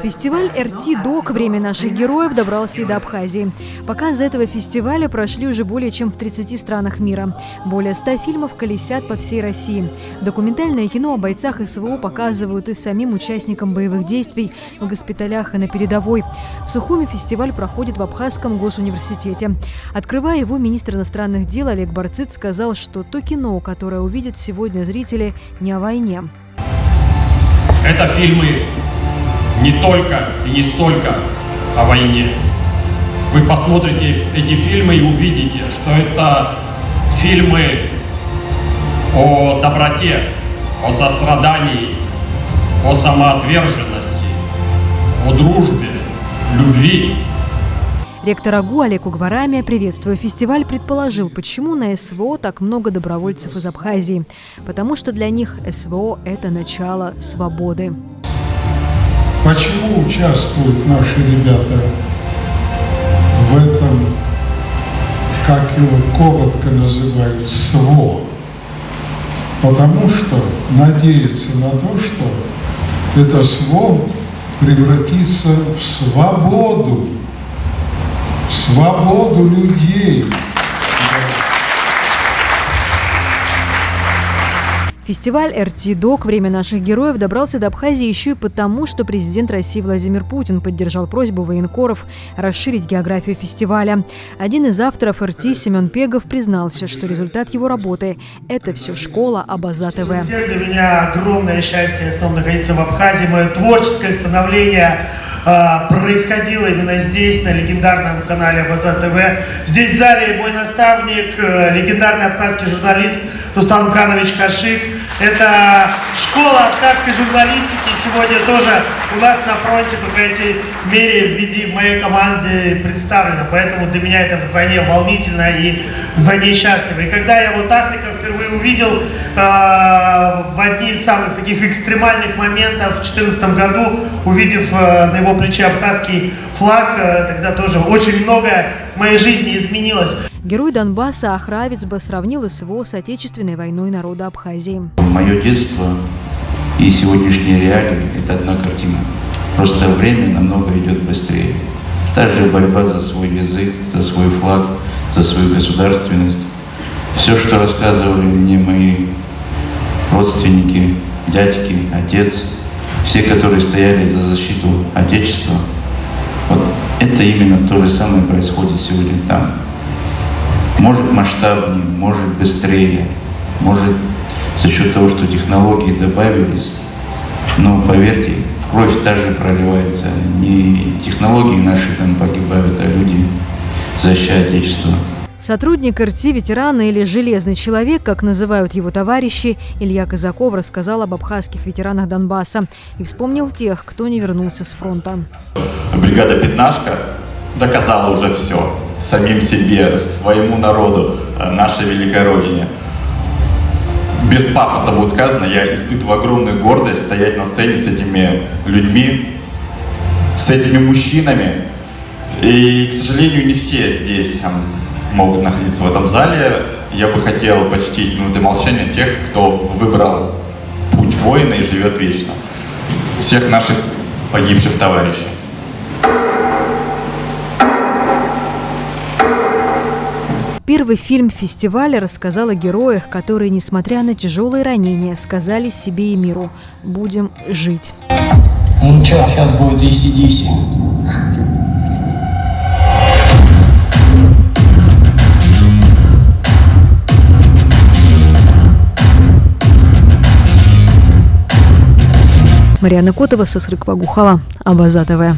Фестиваль RT-Doc «Время наших героев» добрался и до Абхазии. Показы этого фестиваля прошли уже более чем в 30 странах мира. Более 100 фильмов колесят по всей России. Документальное кино о бойцах СВО показывают и самим участникам боевых действий в госпиталях и на передовой. В Сухуми фестиваль проходит в Абхазском госуниверситете. Открывая его, министр иностранных дел Олег Барцыц сказал, что то кино, которое увидят сегодня зрители, не о войне. Это фильмы не только и не столько о войне. Вы посмотрите эти фильмы и увидите, что это фильмы о доброте, о сострадании, о самоотверженности, о дружбе, любви. Ректор АГУ Олег Угварамия, приветствуя фестиваль, предположил, почему на СВО так много добровольцев из Абхазии. Потому что для них СВО – это начало свободы. Почему участвуют наши ребята в этом, как его коротко называют, СВО? Потому что надеются на то, что это СВО превратится в свободу людей. Фестиваль RT-Doc «Время наших героев» добрался до Абхазии еще и потому, что президент России Владимир Путин поддержал просьбу военкоров расширить географию фестиваля. Один из авторов RT, Семен Пегов, признался, что результат его работы – это все школа Абаза ТВ. Для меня огромное счастье снова находиться в Абхазии. Мое творческое становление происходило именно здесь, на легендарном канале Абаза ТВ. Здесь в зале мой наставник, легендарный абхазский журналист Рустам Канович Кашик. Это школа абхазской журналистики сегодня тоже у нас на фронте, по крайней мере, в виде моей команды представлена. Поэтому для меня это вдвойне волнительно и вдвойне счастливо. И когда я вот Африка впервые увидел в одни из самых таких экстремальных моментов в 2014 году, увидев на его плече абхазский флаг, тогда тоже очень многое в моей жизни изменилось. Герой Донбасса Ахравицба сравнил СВО с отечественной войной народа Абхазии. Мое детство и сегодняшние реалии – это одна картина. Просто время намного идет быстрее. Та же борьба за свой язык, за свой флаг, за свою государственность. Все, что рассказывали мне мои родственники, дядьки, отец, все, которые стояли за защиту Отечества, вот это именно то же самое происходит сегодня там. Может масштабнее, может быстрее, может за счет того, что технологии добавились, но поверьте, кровь та же проливается. Не технологии наши там погибают, а люди, защищая Отечество. Сотрудник РТ, ветеран или «железный человек», как называют его товарищи, Илья Казаков рассказал об абхазских ветеранах Донбасса и вспомнил тех, кто не вернулся с фронта. Бригада «Пятнашка» доказала уже все самим себе, своему народу, нашей великой родине. Без пафоса будет сказано, я испытываю огромную гордость стоять на сцене с этими людьми, с этими мужчинами. И, к сожалению, не все здесь могут находиться в этом зале. Я бы хотел почтить минутой молчания тех, кто выбрал путь воина и живет вечно. Всех наших погибших товарищей. Первый фильм фестиваля рассказал о героях, которые, несмотря на тяжелые ранения, сказали себе и миру: «Будем жить». Ну что, сейчас будет AC/DC. Марьяна Котова, Сосрык Пагухова, Абаза ТВ.